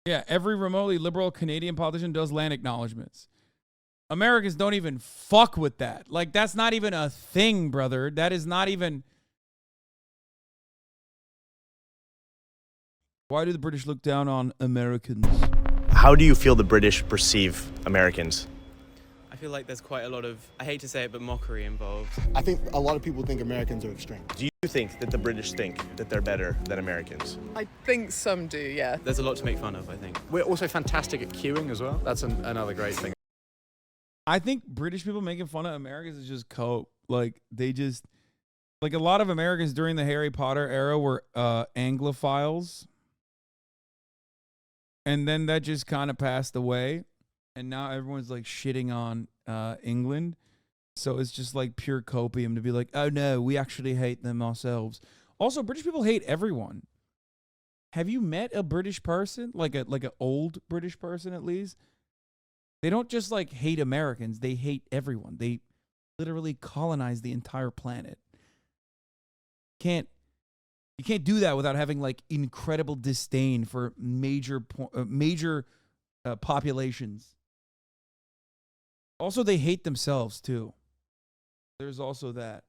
Yeah, every remotely liberal Canadian politician does land acknowledgements. Americans don't even fuck with that. Like, that's not even a thing, brother. That is not even... Why do the British look down on Americans? How do you feel the British perceive Americans? I feel like there's quite a lot of, I hate to say it, but mockery involved. I think a lot of people think Americans are extreme. Do you think that the British think that they're better than Americans? I think some do, yeah. There's a lot to make fun of, I think. We're also fantastic at queuing as well. That's another great thing. I think British people making fun of Americans is just cope. Like, they just... Like, a lot of Americans during the Harry Potter era were Anglophiles. And then that just kind of passed away. And now everyone's like shitting on England. So it's just like pure copium to be like, oh no, we actually hate them ourselves. Also, British people hate everyone. Have you met a British person? Like an old British person at least? They don't just like hate Americans. They hate everyone. They literally colonize the entire planet. You can't do that without having like incredible disdain for major populations. Also, they hate themselves too. There's also that.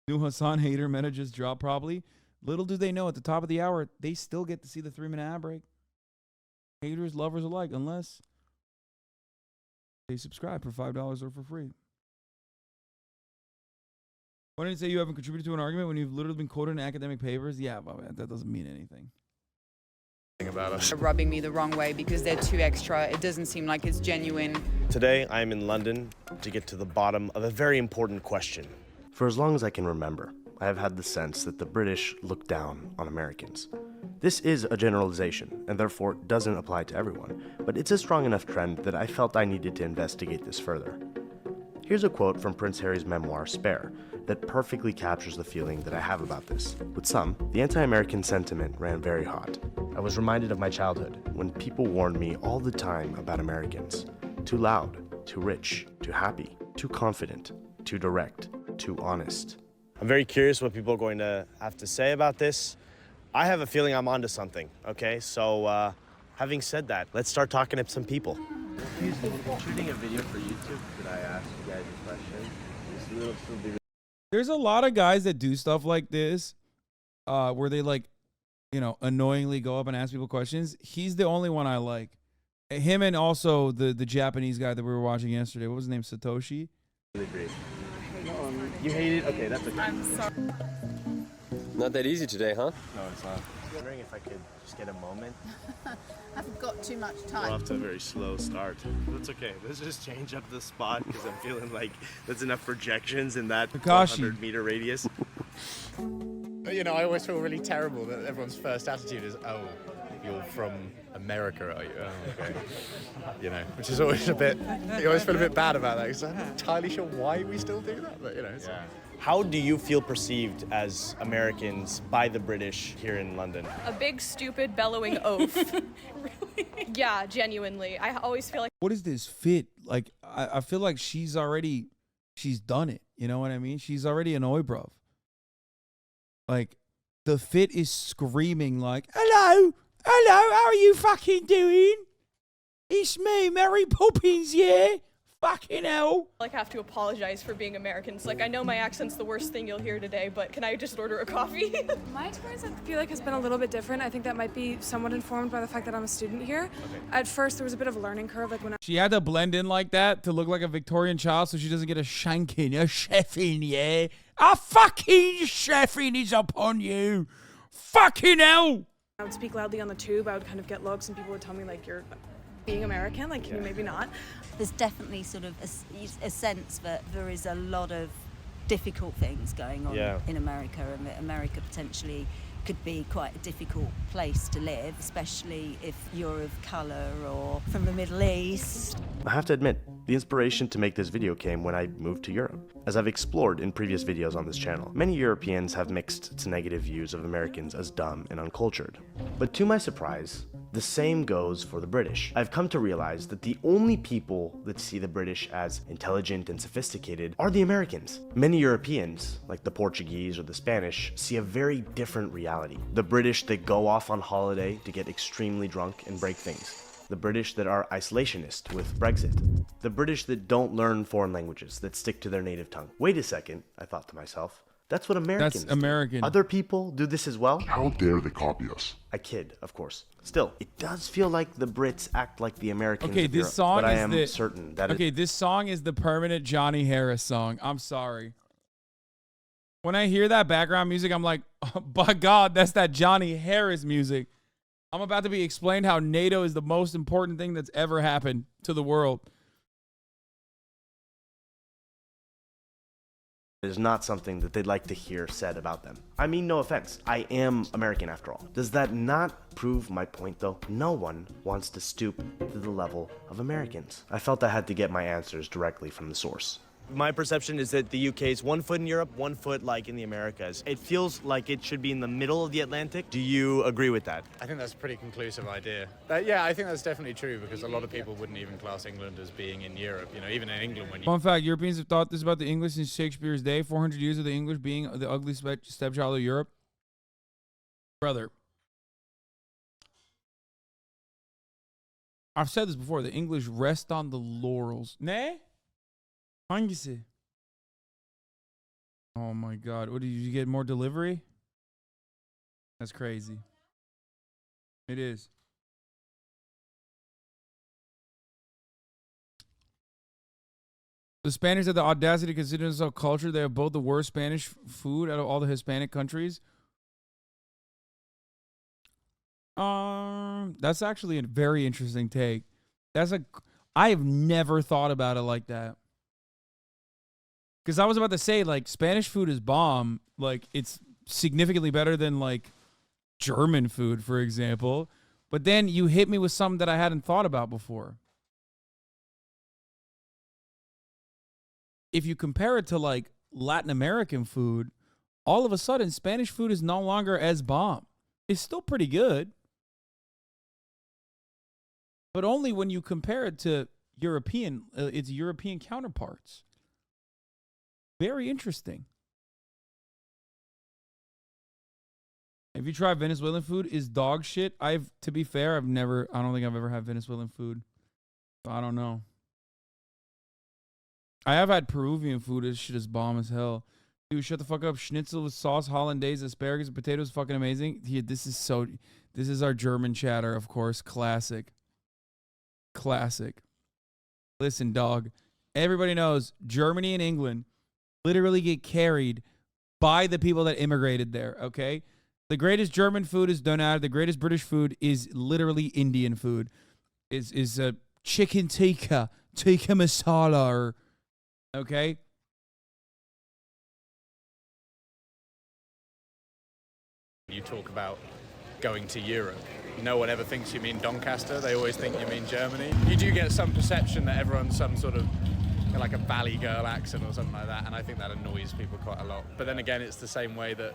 New Hasan hater meta just dropped probably. Little do they know at the top of the hour, they still get to see the 3-minute ad break. Haters, lovers alike, unless they subscribe for $5 or for free. Why didn't you say you haven't contributed to an argument when you've literally been quoted in academic papers? Yeah, but that doesn't mean anything. About us. They're rubbing me the wrong way because they're too extra. It doesn't seem like it's genuine. Today, I am in London to get to the bottom of a very important question. For as long as I can remember, I have had the sense that the British look down on Americans. This is a generalization, and therefore doesn't apply to everyone, but it's a strong enough trend that I felt I needed to investigate this further. Here's a quote from Prince Harry's memoir, Spare, that perfectly captures the feeling that I have about this. With some, the anti-American sentiment ran very hot. I was reminded of my childhood, when people warned me all the time about Americans. Too loud, too rich, too happy, too confident, too direct, too honest. I'm very curious what people are going to have to say about this. I have a feeling I'm onto something, okay? So, having said that, let's start talking to some people. Excuse me, if you're shooting a video for YouTube, could I ask you guys a question? There's a lot of guys that do stuff like this, where they like, annoyingly go up and ask people questions. He's the only one I like. Him and also the Japanese guy that we were watching yesterday. What was his name? Satoshi? Really great. You hate it? Okay, that's okay. I'm sorry. Not that easy today, huh? No, it's not. I'm wondering if I could just get a moment. I've got too much We're time. off to a very slow start. That's okay. Let's just change up the spot because I'm feeling like there's enough projections in that 100-meter radius. You know, I always feel really terrible that everyone's first attitude is, oh, you're from America, are you? Oh, okay. You know, which is always a bit, you always feel a bit bad about that because I'm not entirely sure why we still do that, but it's... Yeah. How do you feel perceived as Americans by the British here in London? A big, stupid, bellowing oaf. Really? Yeah, genuinely. I always feel like... What is this fit? Like, I feel like she's done it. You know what I mean? She's already an oibruv. Like, the fit is screaming like, hello, how are you fucking doing? It's me, Mary Poppins, yeah? Fucking hell. I have to apologize for being Americans. Like, I know my accent's the worst thing you'll hear today, but can I just order a coffee? My experience, I feel like, has been a little bit different. I think that might be somewhat informed by the fact that I'm a student here. Okay. At first, there was a bit of a learning curve. Like when she had to blend in like that to look like a Victorian child so she doesn't get a shanking, a chefing, yeah? A fucking chefing is upon you. Fucking hell. I would speak loudly on the tube. I would kind of get looks and people would tell me, like, you're being American. Like, can you maybe not? There's definitely sort of a sense that there is a lot of difficult things going on in America, and that America potentially could be quite a difficult place to live, especially if you're of colour or from the Middle East. I have to admit, the inspiration to make this video came when I moved to Europe. As I've explored in previous videos on this channel, many Europeans have mixed to negative views of Americans as dumb and uncultured. But to my surprise, The same goes for the British. I've come to realize that the only people that see the British as intelligent and sophisticated are the Americans. Many Europeans, like the Portuguese or the Spanish, see a very different reality. The British that go off on holiday to get extremely drunk and break things. The British that are isolationist with Brexit. The British that don't learn foreign languages, that stick to their native tongue. Wait a second, I thought to myself. That's what Americans That's American. do. Other people do this as well? How dare they copy us? I kid, of course. Still, it does feel like the Brits act like the Americans Okay, of this Europe, song but I is am certain that okay, this song is the permanent Johnny Harris song. I'm sorry. When I hear that background music, I'm like, oh, by God, that's that Johnny Harris music. I'm about to be explained how NATO is the most important thing that's ever happened to the world. is not something that they'd like to hear said about them. I mean, no offense. I am American after all. Does that not prove my point though? No one wants to stoop to the level of Americans. I felt I had to get my answers directly from the source. My perception is that the UK is 1 foot in Europe, 1 foot like in the Americas. It feels like it should be in the middle of the Atlantic. Do you agree with that? I think that's a pretty conclusive idea. Yeah, I think that's definitely true because a lot of people wouldn't even class England as being in Europe. You know, even in England when you... Fun fact, Europeans have thought this about the English since Shakespeare's day. 400 years of the English being the ugly stepchild of Europe. Brother. I've said this before. The English rest on the laurels. Ne? Hangisi. Oh my God. What did you get? More delivery? That's crazy. It is. The Spanish have the audacity to consider themselves culture. They have both the worst Spanish food out of all the Hispanic countries. That's actually a very interesting take. I have never thought about it like that. Because I was about to say, like, Spanish food is bomb. Like, it's significantly better than, like, German food, for example. But then you hit me with something that I hadn't thought about before. If you compare it to, like, Latin American food, all of a sudden, Spanish food is no longer as bomb. It's still pretty good. But only when you compare it to its European counterparts. Very interesting. Have you tried Venezuelan food? Is dog shit. To be fair, I don't think I've ever had Venezuelan food. So I don't know. I have had Peruvian food. This shit is bomb as hell. Dude, shut the fuck up. Schnitzel with sauce, hollandaise, asparagus, and potatoes. Fucking amazing. Yeah, this is our German chatter, of course. Classic. Listen, dog. Everybody knows Germany and England literally get carried by the people that immigrated there, okay? The greatest German food is doner. The greatest British food is literally Indian food. Is a chicken tikka masala, okay? You talk about going to Europe. No one ever thinks you mean Doncaster. They always think you mean Germany. You do get some perception that everyone's some sort of like a Valley girl accent or something like that, and I think that annoys people quite a lot. But then again, it's the same way that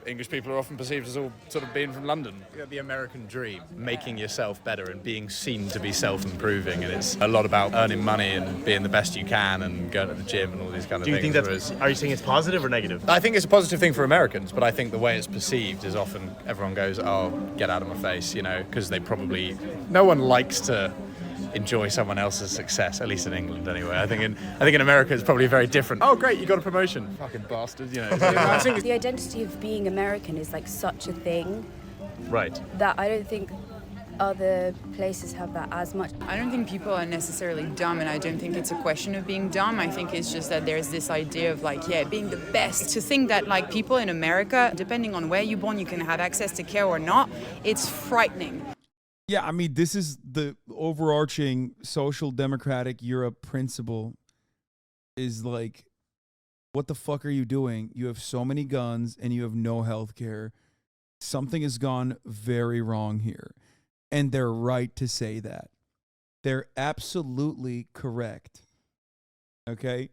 English people are often perceived as all sort of being from London. The American dream, making yourself better and being seen to be self-improving, and it's a lot about earning money and being the best you can and going to the gym and all these kind of things. Do you think are you saying it's positive or negative? I think it's a positive thing for Americans, but I think the way it's perceived is often everyone goes, oh, get out of my face, you know, because no one likes to enjoy someone else's success, at least in England anyway. I think in America it's probably very different. Oh great, you got a promotion. Fucking bastard, you know. The identity of being American is like such a thing. Right. That I don't think other places have that as much. I don't think people are necessarily dumb, and I don't think it's a question of being dumb. I think it's just that there's this idea of like, being the best. To think that like people in America, depending on where you're born, you can have access to care or not, it's frightening. Yeah, I mean, this is the overarching social democratic Europe principle is like, what the fuck are you doing? You have so many guns and you have no health care. Something has gone very wrong here. And they're right to say that. They're absolutely correct. Okay?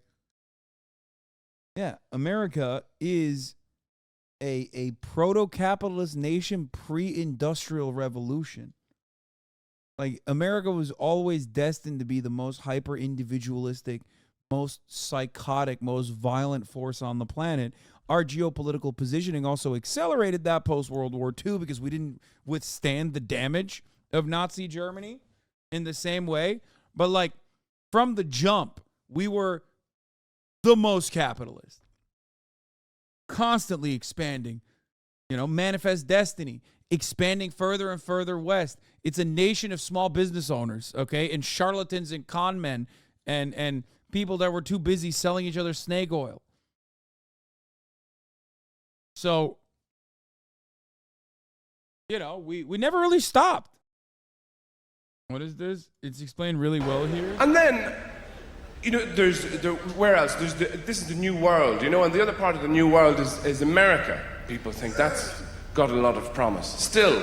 Yeah, America is a proto-capitalist nation pre-industrial revolution. Like, America was always destined to be the most hyper-individualistic, most psychotic, most violent force on the planet. Our geopolitical positioning also accelerated that post-World War II because we didn't withstand the damage of Nazi Germany in the same way. But, like, from the jump, we were the most capitalist. Constantly expanding. You know, manifest destiny. Expanding further and further west. It's a nation of small business owners, okay, and charlatans and con men and people that were too busy selling each other snake oil. So, you know, we never really stopped. What is this? It's explained really well here. And then, you know, where else? This is the new world, you know, and the other part of the new world is America. People think that's got a lot of promise. Still,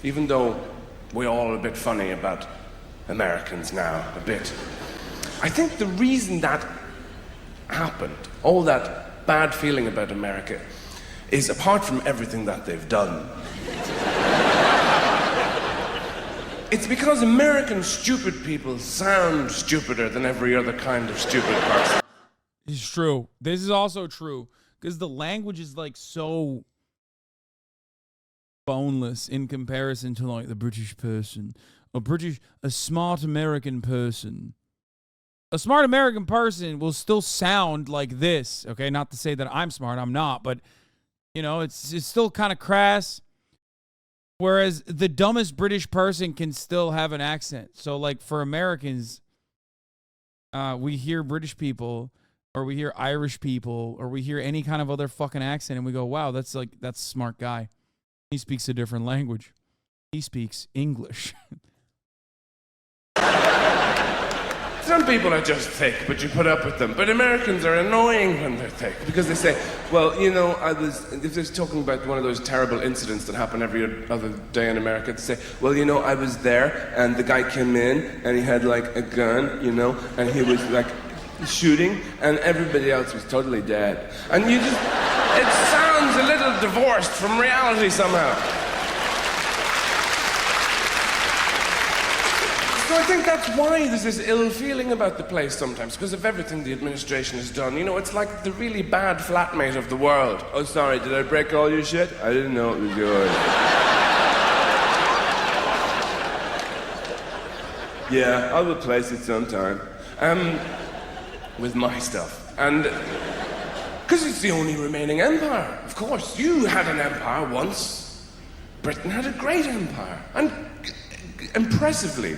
even though we're all a bit funny about Americans now, a bit, I think the reason that happened, all that bad feeling about America, is apart from everything that they've done. It's because American stupid people sound stupider than every other kind of stupid person. It's true. This is also true because the language is like so boneless in comparison to like the British person. A smart American person. A smart American person will still sound like this, okay? Not to say that I'm smart, I'm not, but, you know, it's still kind of crass. Whereas the dumbest British person can still have an accent. So, like, for Americans, we hear British people, or we hear Irish people, or we hear any kind of other fucking accent, and we go, wow, that's a smart guy. He speaks a different language. He speaks English. Some people are just thick, but you put up with them. But Americans are annoying when they're thick, because they say, well, you know, if they're talking about one of those terrible incidents that happen every other day in America, they say, well, you know, I was there, and the guy came in, and he had, like, a gun, you know, and he was, like, shooting, and everybody else was totally dead. And you just, it sounds a little divorced from reality somehow. So I think that's why there's this ill feeling about the place sometimes, because of everything the administration has done. You know, it's like the really bad flatmate of the world. Oh, sorry, did I break all your shit? I didn't know it was yours. Yeah, I'll replace it sometime. With my stuff. And because it's the only remaining empire, of course. You had an empire once. Britain had a great empire. And impressively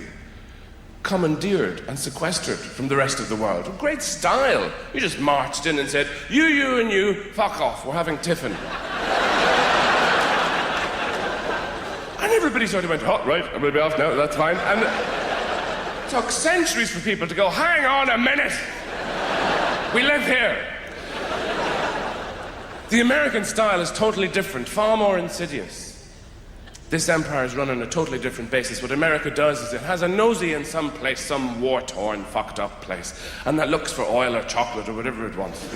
commandeered and sequestered from the rest of the world. With great style. You just marched in and said, you and you, fuck off, we're having tiffin. And everybody sort of went, oh, right, I'm gonna be off now, that's fine. And it took centuries for people to go, hang on a minute. We live here. The American style is totally different, far more insidious. This empire is run on a totally different basis. What America does is it has a nosy in some place, some war-torn, fucked-up place, and that looks for oil or chocolate or whatever it wants.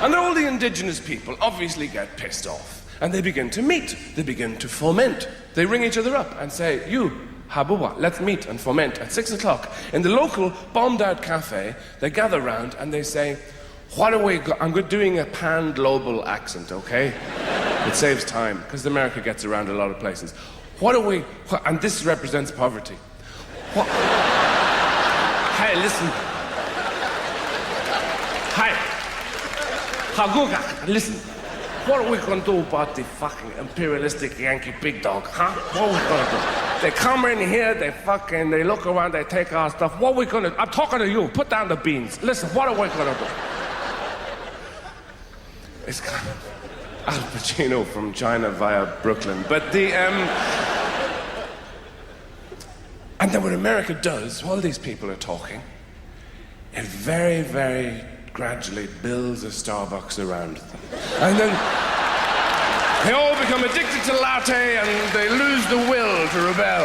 And all the indigenous people obviously get pissed off, and they begin to meet. They begin to foment. They ring each other up and say, you, Habuwa, let's meet and foment at 6 o'clock. In the local bombed-out cafe, they gather round and they say, what are we I'm doing a pan-global accent, okay? It saves time, because America gets around a lot of places. And this represents poverty. Hey, listen. Hi. Haguga, listen. What are we going to do about the fucking imperialistic Yankee big dog, huh? What are we going to do? They come in here, they look around, they take our stuff. What are we going to do? I'm talking to you. Put down the beans. Listen, what are we going to do? It's kind of Al Pacino from China via Brooklyn. But and then what America does, while these people are talking, it very, very gradually builds a Starbucks around them. And then they all become addicted to latte and they lose the will to rebel.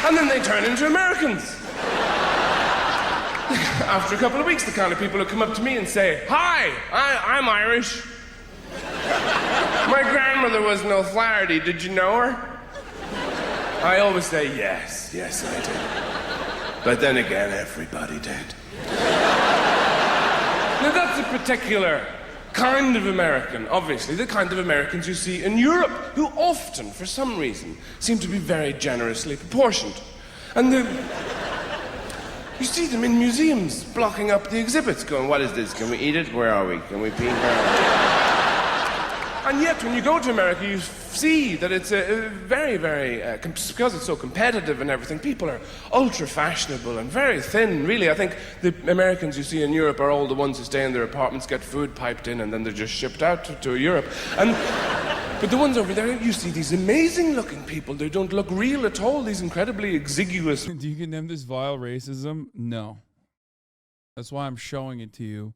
And then they turn into Americans. After a couple of weeks, the kind of people who come up to me and say, hi, I'm Irish. My grandmother was an O'Flaherty, did you know her? I always say yes, yes I did. But then again, everybody did. Now that's a particular kind of American, obviously, the kind of Americans you see in Europe, who often, for some reason, seem to be very generously proportioned. And you see them in museums, blocking up the exhibits, going, what is this? Can we eat it? Where are we? Can we pee? Where are we? And yet, when you go to America, you see that it's a very, very, because it's so competitive and everything, people are ultra-fashionable and very thin, really. I think the Americans you see in Europe are all the ones who stay in their apartments, get food piped in, and then they're just shipped out to Europe. But the ones over there, you see these amazing-looking people. They don't look real at all, these incredibly exiguous... Do you condemn this vile racism? No. That's why I'm showing it to you.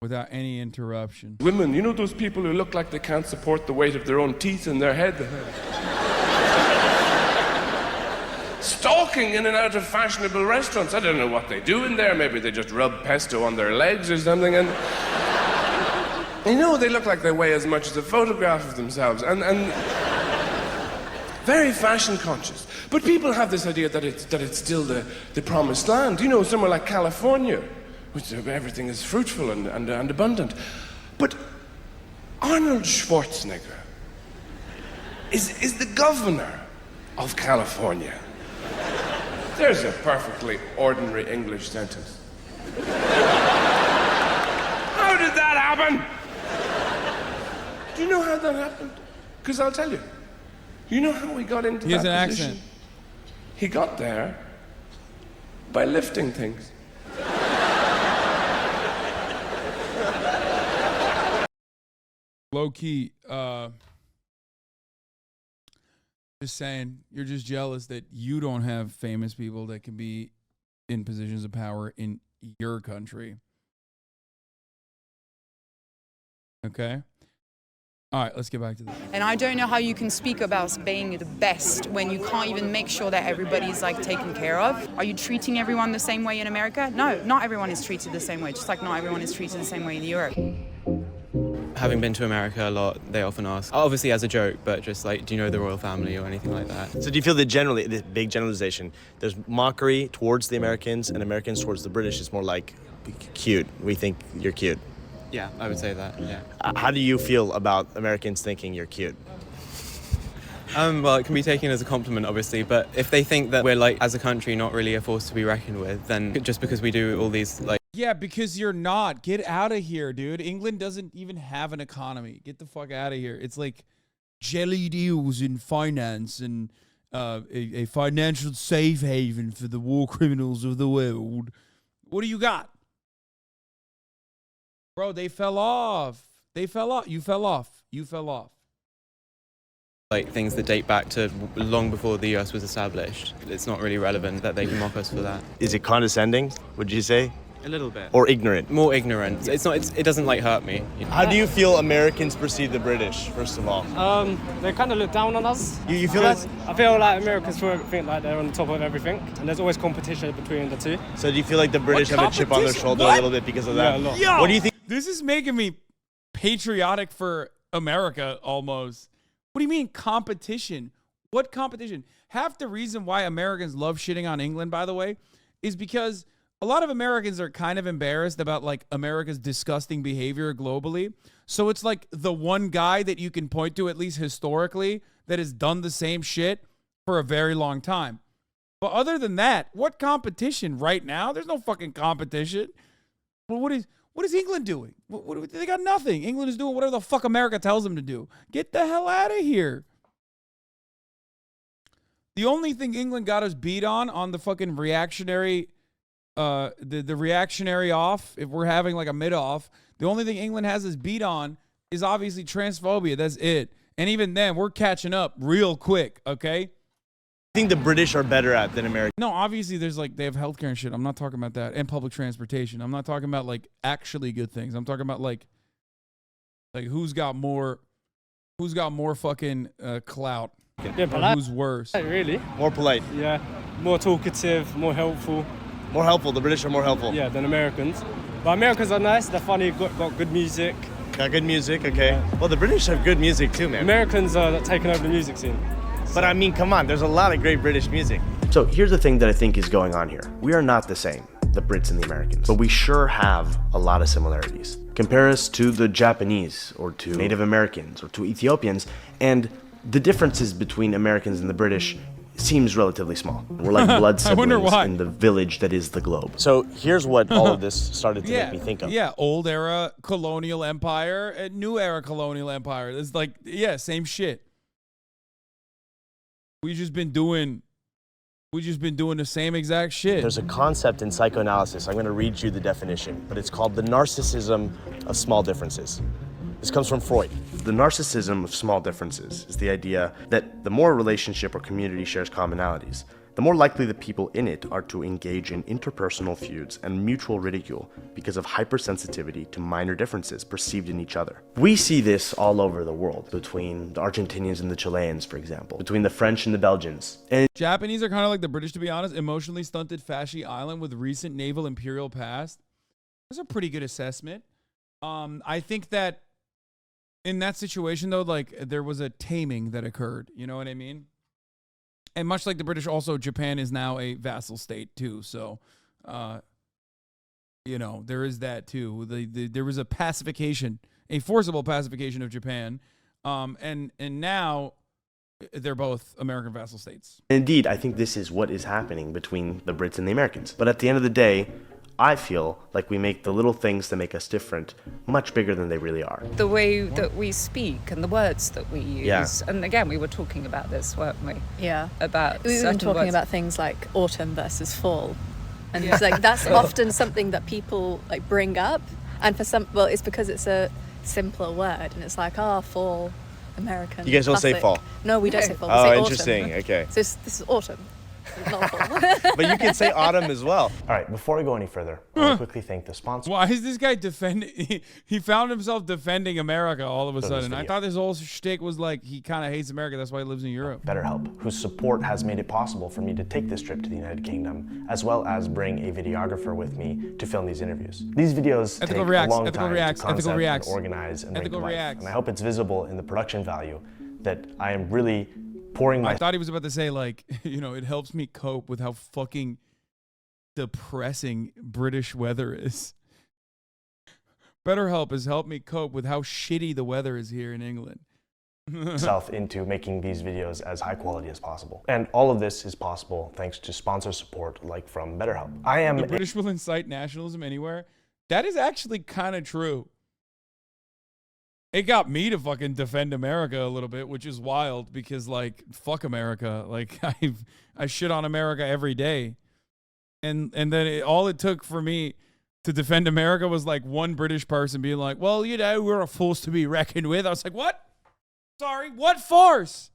Without any interruption. Women, you know those people who look like they can't support the weight of their own teeth in their head? Stalking in and out of fashionable restaurants. I don't know what they do in there. Maybe they just rub pesto on their legs or something. And you know, they look like they weigh as much as a photograph of themselves. And very fashion conscious. But people have this idea that it's still the promised land. You know, somewhere like California, which everything is fruitful and abundant. But Arnold Schwarzenegger is the governor of California. There's a perfectly ordinary English sentence. How did that happen? Do you know how that happened? Because I'll tell you. You know how he got into that position? He has an accent. He got there by lifting things. Low key, just saying, you're just jealous that you don't have famous people that can be in positions of power in your country. Okay? All right, let's get back to this. And I don't know how you can speak about being the best when you can't even make sure that everybody's like taken care of. Are you treating everyone the same way in America? No, not everyone is treated the same way, just like not everyone is treated the same way in Europe. Having been to America a lot, they often ask, obviously as a joke, but just like, do you know the royal family or anything like that? So do you feel that generally, the big generalization, there's mockery towards the Americans and Americans towards the British is more like cute. We think you're cute. Yeah, I would say that, yeah. How do you feel about Americans thinking you're cute? Well, it can be taken as a compliment, obviously, but if they think that we're, like, as a country, not really a force to be reckoned with, then just because we do all these, like... Yeah, because you're not. Get out of here, dude. England doesn't even have an economy. Get the fuck out of here. It's like jelly deals in finance and a financial safe haven for the war criminals of the world. What do you got? Bro, they fell off. They fell off. You fell off. You fell off. Like things that date back to long before the US was established. It's not really relevant that they can mock us for that. Is it condescending, would you say? A little bit. Or ignorant? More ignorant. It's not. It doesn't like hurt me. You know? How do you feel Americans perceive the British, first of all? They kind of look down on us. You feel that? I feel like Americans think like they're on top of everything, and there's always competition between the two. So do you feel like the British have a chip on their shoulder a little bit because of that? Yeah, a lot. Yo, what do you think? This is making me patriotic for America almost. What do you mean competition? What competition? Half the reason why Americans love shitting on England, by the way, is because a lot of Americans are kind of embarrassed about like America's disgusting behavior globally. So it's like the one guy that you can point to, at least historically, that has done the same shit for a very long time. But other than that, what competition right now? There's no fucking competition. Well, what is England doing? They got nothing. England is doing whatever the fuck America tells them to do. Get the hell out of here. The only thing England got us beat on the fucking reactionary, the reactionary off, if we're having like a mid-off, the only thing England has us beat on is obviously transphobia. That's it. And even then, we're catching up real quick, okay? I think the British are better at than Americans. No, obviously there's like, they have healthcare and shit. I'm not talking about that. And public transportation. I'm not talking about like actually good things. I'm talking about like who's got more fucking clout. Yeah, polite. Who's worse? Really? More polite. Yeah. More talkative, more helpful. More helpful. The British are more helpful. Yeah, than Americans. But Americans are nice. They're funny. Got good music. Got good music. Okay. Well, the British have good music too, man. Americans are taking over the music scene. But I mean, come on, there's a lot of great British music. So here's the thing that I think is going on here. We are not the same, the Brits and the Americans, but we sure have a lot of similarities. Compare us to the Japanese, or to Native Americans, or to Ethiopians, and the differences between Americans and the British seems relatively small. We're like blood siblings in the village that is the globe. So here's what all of this started to make me think of. Yeah, old era colonial empire and new era colonial empire. It's like, yeah, same shit. We've just been doing the same exact shit. There's a concept in psychoanalysis. I'm going to read you the definition, but it's called the narcissism of small differences. This comes from Freud. The narcissism of small differences is the idea that the more a relationship or community shares commonalities, the more likely the people in it are to engage in interpersonal feuds and mutual ridicule because of hypersensitivity to minor differences perceived in each other. We see this all over the world, between the Argentinians and the Chileans, for example, between the French and the Belgians. And Japanese are kind of like the British, to be honest, emotionally stunted fasci island with recent naval imperial past. That's a pretty good assessment. I think that in that situation, though, like, there was a taming that occurred. You know what I mean? And much like the British, also, Japan is now a vassal state, too. So, you know, there is that, too. There was a pacification, a forcible pacification of Japan. And now they're both American vassal states. Indeed, I think this is what is happening between the Brits and the Americans. But at the end of the day, I feel like we make the little things that make us different much bigger than they really are. The way that we speak and the words that we use. Yeah. And again, we were talking about this, weren't we? Yeah. About We've been talking about things like autumn versus fall. And it's like that's often something that people like bring up. And for some, well, it's because it's a simpler word. And it's like, fall, American. You guys don't say classic. fall? No, we don't say fall. We Oh, say interesting. autumn. Okay. So this is autumn. Not fall. But you can say autumn as well. All right, before we go any further, I want to quickly thank the sponsor. Why is this guy defending? He found himself defending America all of a sudden. I thought this whole shtick was like he kind of hates America. That's why he lives in Europe. BetterHelp, whose support has made it possible for me to take this trip to the United Kingdom, as well as bring a videographer with me to film these interviews. These videos take a long time to concept and organize and make to life, and I hope it's visible in the production value that I am really pouring my... I thought he was about to say, like, you know, it helps me cope with how fucking depressing British weather is. BetterHelp has helped me cope with how shitty the weather is here in England. Myself into making these videos as high quality as possible. And all of this is possible thanks to sponsor support like from BetterHelp. The British will incite nationalism anywhere. That is actually kind of true. It got me to fucking defend America a little bit, which is wild because, like, fuck America. Like, I shit on America every day. And then all it took for me to defend America was, like, one British person being like, well, you know, we're a force to be reckoned with. I was like, what? Sorry, what force?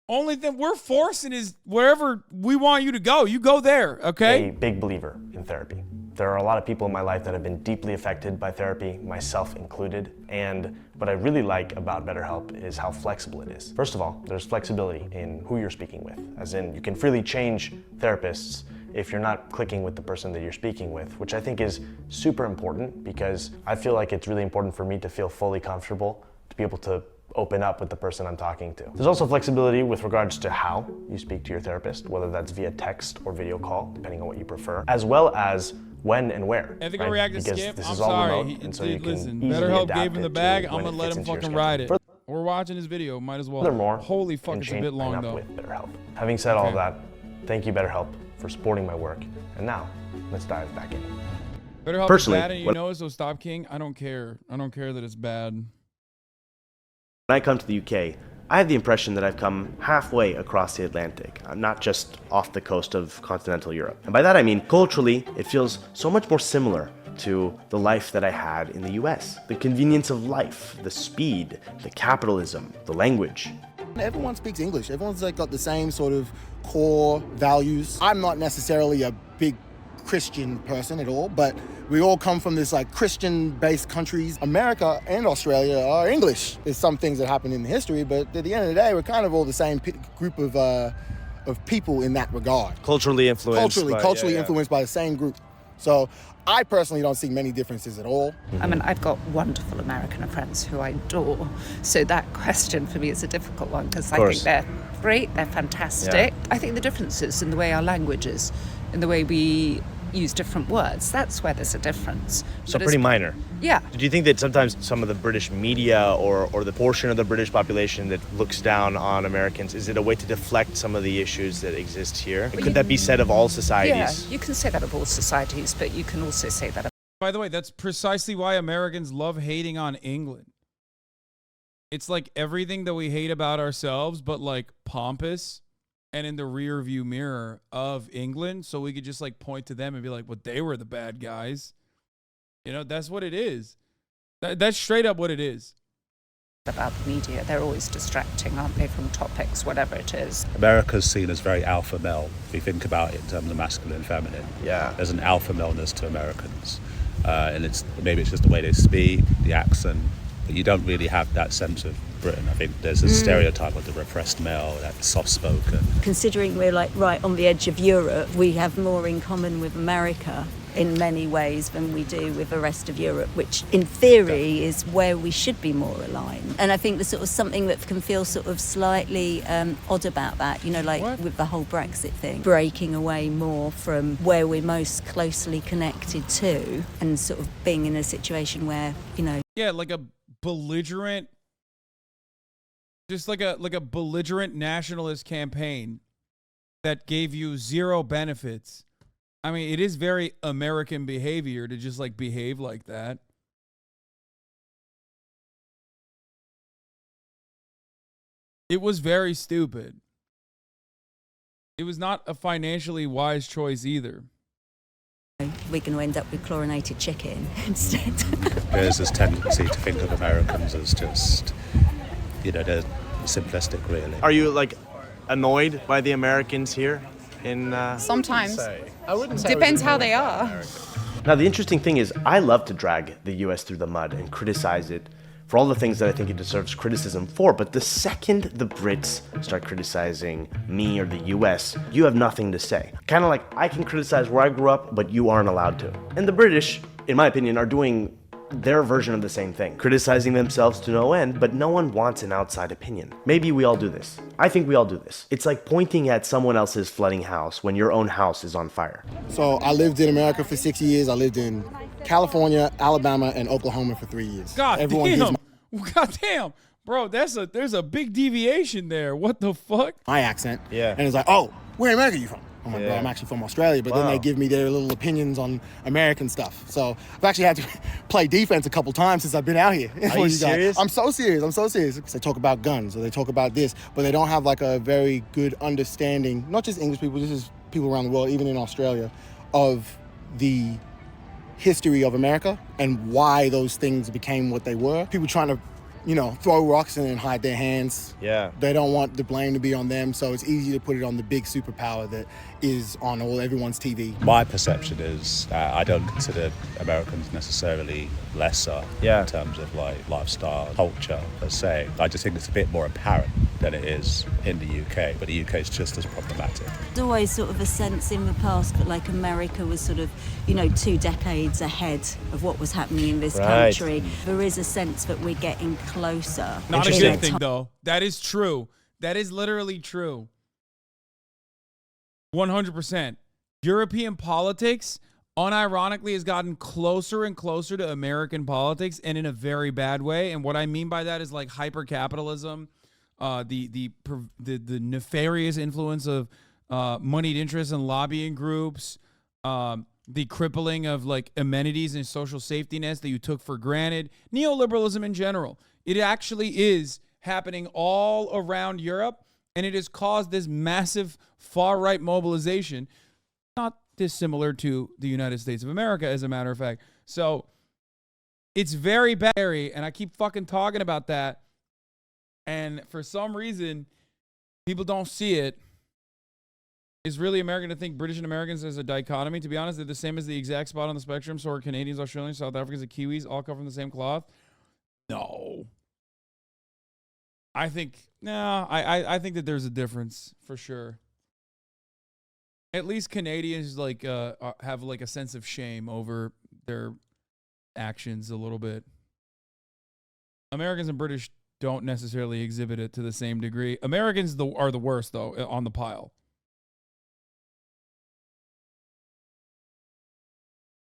Only thing we're forcing is wherever we want you to go. You go there, okay? A big believer in therapy. There are a lot of people in my life that have been deeply affected by therapy, myself included, and what I really like about BetterHelp is how flexible it is. First of all, there's flexibility in who you're speaking with, as in you can freely change therapists if you're not clicking with the person that you're speaking with, which I think is super important because I feel like it's really important for me to feel fully comfortable to be able to open up with the person I'm talking to. There's also flexibility with regards to how you speak to your therapist, whether that's via text or video call, depending on what you prefer, as well as when and where. Ethical reactive because skip. this I'm is all sorry. remote, and so you can Listen, easily BetterHelp adapt gave him it the bag. to I'm when gonna it let fits him into your fucking schedule. ride it. We're watching his video. Might as well. Furthermore, Holy fuck, and it's a change bit long line though. up with BetterHelp. Having said all of that, thank you BetterHelp for supporting my work. And now, let's dive back in. BetterHelp Personally, is bad, and you know it, so stop King. I don't care. I don't care that it's bad. When I come to the UK, I have the impression that I've come halfway across the Atlantic. I'm not just off the coast of continental Europe. And by that I mean, culturally, it feels so much more similar to the life that I had in the US. The convenience of life, the speed, the capitalism, the language. Everyone speaks English. Everyone's like got the same sort of core values. I'm not necessarily a big Christian person at all, but we all come from this like Christian-based countries. America and Australia are English. There's some things that happen in history, but at the end of the day, we're kind of all the same group of people in that regard. Culturally influenced. Culturally influenced by the same group. So I personally don't see many differences at all. I mean, I've got wonderful American friends who I adore. So that question for me is a difficult one because I think they're great, they're fantastic. Yeah. I think the difference is in the way our language is, in the way we use different words. That's where there's a difference. So pretty minor. Yeah. Do you think that sometimes some of the British media or the portion of the British population that looks down on Americans, is it a way to deflect some of the issues that exist here? Could that be said of all societies? Yeah, you can say that of all societies, but you can also say that of... By the way, that's precisely why Americans love hating on England. It's like everything that we hate about ourselves, but like pompous and in the rear view mirror of England, so we could just like point to them and be like, well, they were the bad guys. You know, that's what it is. That's straight up what it is. About the media, they're always distracting, aren't they, from topics, whatever it is. America's seen as very alpha male. If you think about it in terms of masculine and feminine, there's an alpha maleness to Americans, and maybe it's just the way they speak, the accent, but you don't really have that sense of Britain. I think there's a stereotype of the repressed male, that soft-spoken. Considering we're like right on the edge of Europe, we have more in common with America in many ways than we do with the rest of Europe, which in theory is where we should be more aligned. And I think there's sort of something that can feel sort of slightly odd about that, you know, like with the whole Brexit thing, breaking away more from where we're most closely connected to and sort of being in a situation where, you know... Yeah, like a belligerent, just like a belligerent nationalist campaign that gave you zero benefits. I mean, it is very American behavior to just like behave like that. It was very stupid. It was not a financially wise choice either. We're going to end up with chlorinated chicken instead. There's this tendency to think of Americans as just, you know, they're simplistic, really. Are you like annoyed by the Americans here? Sometimes. I wouldn't say Depends how they are. Now, the interesting thing is I love to drag the U.S. through the mud and criticize it for all the things that I think it deserves criticism for. But the second the Brits start criticizing me or the U.S., you have nothing to say. Kind of like I can criticize where I grew up, but you aren't allowed to. And the British, in my opinion, are doing their version of the same thing, criticizing themselves to no end, but no one wants an outside opinion. Maybe we all do this. I think we all do this. It's like pointing at someone else's flooding house when your own house is on fire. So I lived in America for 6 years. I lived in California, Alabama, and Oklahoma for 3 years. God damn. Bro, there's a big deviation there. What the fuck? My accent. Yeah. And it's like, oh, where in America are you from? I'm like, bro, I'm actually from Australia, but then they give me their little opinions on American stuff. So I've actually had to play defense a couple times since I've been out here. Are you serious? I'm so serious. They talk about guns or they talk about this, but they don't have like a very good understanding, not just English people, this is people around the world, even in Australia, of the history of America and why those things became what they were. People trying to, you know, throw rocks and then hide their hands. Yeah. They don't want the blame to be on them, so it's easy to put it on the big superpower that is on everyone's TV. My perception is I don't consider Americans necessarily lesser in terms of like lifestyle, culture per se. I just think it's a bit more apparent than it is in the UK, but the UK is just as problematic. There's always sort of a sense in the past that like America was sort of, you know, 2 decades ahead of what was happening in this country. There is a sense that we're getting closer. Not a good thing, though. That is true. That is literally true. 100%. European politics, unironically, has gotten closer and closer to American politics, and in a very bad way. And what I mean by that is like hyper-capitalism, the nefarious influence of moneyed interests and lobbying groups, the crippling of like amenities and social safety nets that you took for granted, neoliberalism in general. It actually is happening all around Europe, and it has caused this massive far-right mobilization, not dissimilar to the United States of America, as a matter of fact. So it's very bad, and I keep fucking talking about that, and for some reason, people don't see it. Is really American to think British and Americans as a dichotomy? To be honest, they're the same as the exact spot on the spectrum. So are Canadians, Australians, South Africans, and Kiwis all come from the same cloth? No. I think that there's a difference for sure. At least Canadians like have like a sense of shame over their actions a little bit. Americans and British don't necessarily exhibit it to the same degree. Americans are the worst though on the pile.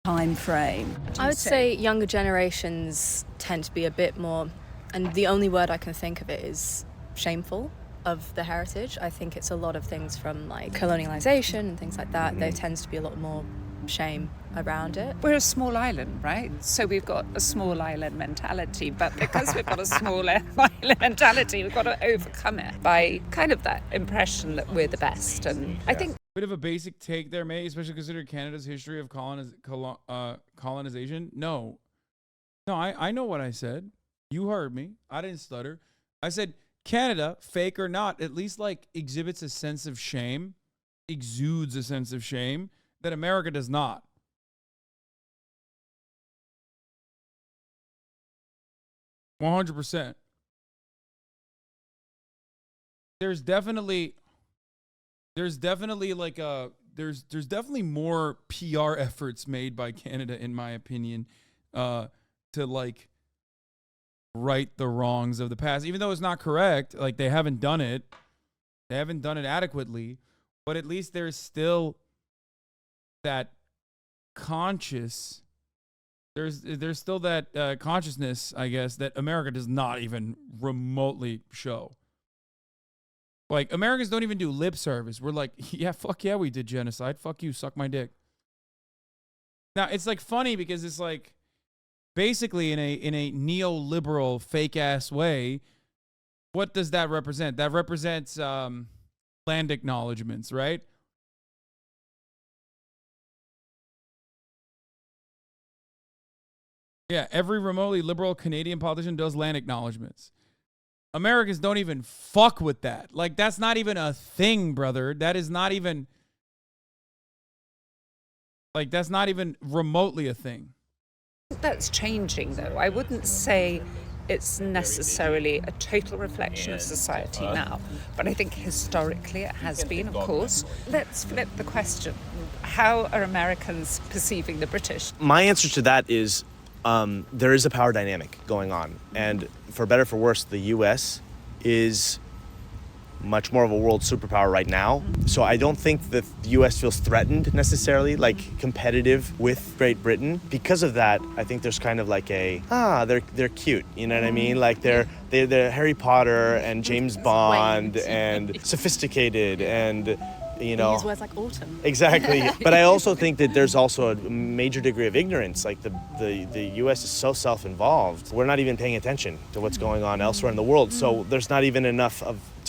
Time frame. I would say younger generations tend to be a bit more, and the only word I can think of it is shameful of the heritage. I think it's a lot of things from like colonialization and things like that. There tends to be a lot more shame around it. We're a small island, right? So we've got a small island mentality, but because we've got a small island mentality, we've got to overcome it by kind of that impression that we're the best. And I think Bit of a basic take there, mate, especially considering Canada's history of colonization. No, I know what I said. You heard me. I didn't stutter. I said Canada, fake or not, at least like exhibits a sense of shame, exudes a sense of shame that America does not. %100. There's definitely like there's definitely more PR efforts made by Canada, in my opinion, to like right the wrongs of the past, even though it's not correct. Like they haven't done it adequately, but at least there's still that consciousness, I guess, that America does not even remotely show. Like, Americans don't even do lip service. We're like, yeah, fuck yeah, we did genocide. Fuck you, suck my dick. Now, it's like funny because it's like basically in a neoliberal fake ass way, what does that represent? That represents land acknowledgements, right? Yeah, every remotely liberal Canadian politician does land acknowledgements. Americans don't even fuck with that. Like, that's not even a thing, brother. That is not even, like, that's not even remotely a thing. that's changing, though. I wouldn't say it's necessarily a total reflection of society now, but I think historically it has been, of course. Let's flip the question. How are Americans perceiving the British? My answer to that is there is a power dynamic going on, and for better or for worse, the U.S. is much more of a world superpower right now. So I don't think that the U.S. feels threatened necessarily, like competitive with Great Britain. Because of that, I think there's kind of like a, they're cute, you know what I mean? Like they're Harry Potter and James Bond and sophisticated and, you know. Use words like autumn. Exactly. But I also think that there's also a major degree of ignorance. Like the U.S. is so self-involved. We're not even paying attention to what's going on elsewhere in the world. So there's not even enough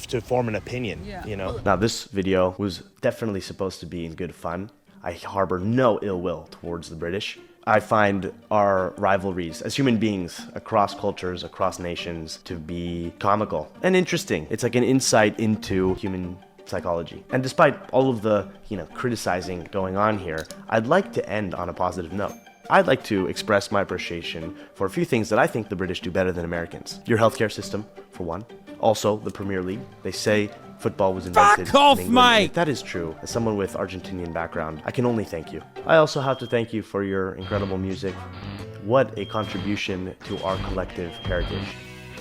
to form an opinion, you know? Now, this video was definitely supposed to be in good fun. I harbor no ill will towards the British. I find our rivalries as human beings across cultures, across nations, to be comical and interesting. It's like an insight into human psychology. And despite all of the, criticizing going on here, I'd like to end on a positive note. I'd like to express my appreciation for a few things that I think the British do better than Americans. Your healthcare system, for one. Also, the Premier League. They say football was invented Fuck off, in England. Mike! If that is true, as someone with Argentinian background, I can only thank you. I also have to thank you for your incredible music. What a contribution to our collective heritage.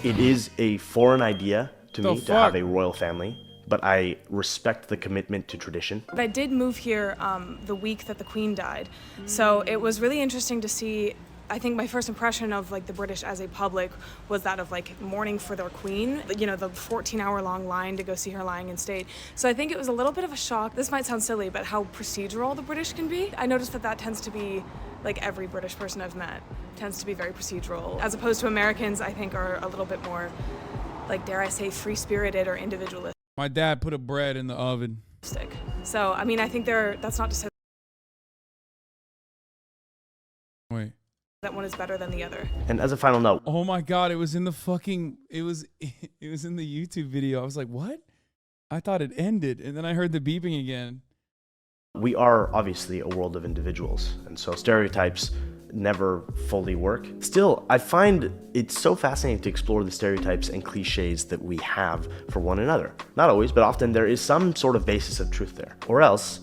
It is a foreign idea to me to have a royal family, but I respect the commitment to tradition. I did move here the week that the Queen died, so it was really interesting to see. I think my first impression of the British as a public was that of mourning for their Queen, the 14-hour-long line to go see her lying in state. So I think it was a little bit of a shock. This might sound silly, but how procedural the British can be. I noticed that tends to be, every British person I've met tends to be very procedural, as opposed to Americans, I think, are a little bit more, dare I say, free-spirited or individualistic. My dad put a bread in the oven. So, I mean, I think that's not to say Wait. that one is better than the other. And as a final note. Oh my God, it was in the it was in the YouTube video. I was like, what? I thought it ended. And then I heard the beeping again. We are obviously a world of individuals. And so stereotypes never fully work. Still, I find it so fascinating to explore the stereotypes and cliches that we have for one another. Not always, but often there is some sort of basis of truth there. Or else,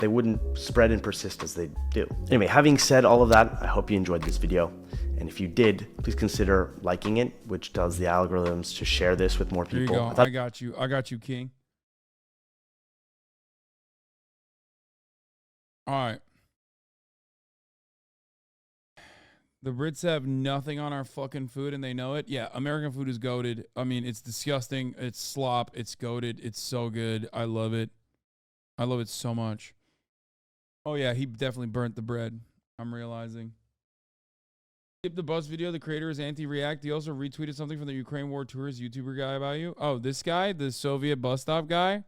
they wouldn't spread and persist as they do. Anyway, having said all of that, I hope you enjoyed this video. And if you did, please consider liking it, which tells the algorithms to share this with more people. There you go. I got you. I got you, King. All right. The Brits have nothing on our fucking food and they know it. Yeah, American food is goated. I mean, it's disgusting. It's slop. It's goated. It's so good. I love it. I love it so much. Oh, yeah, he definitely burnt the bread. I'm realizing. Skip the Buzz video. The creator is anti-react. He also retweeted something from the Ukraine War Tours YouTuber guy about you. Oh, this guy? The Soviet bus stop guy?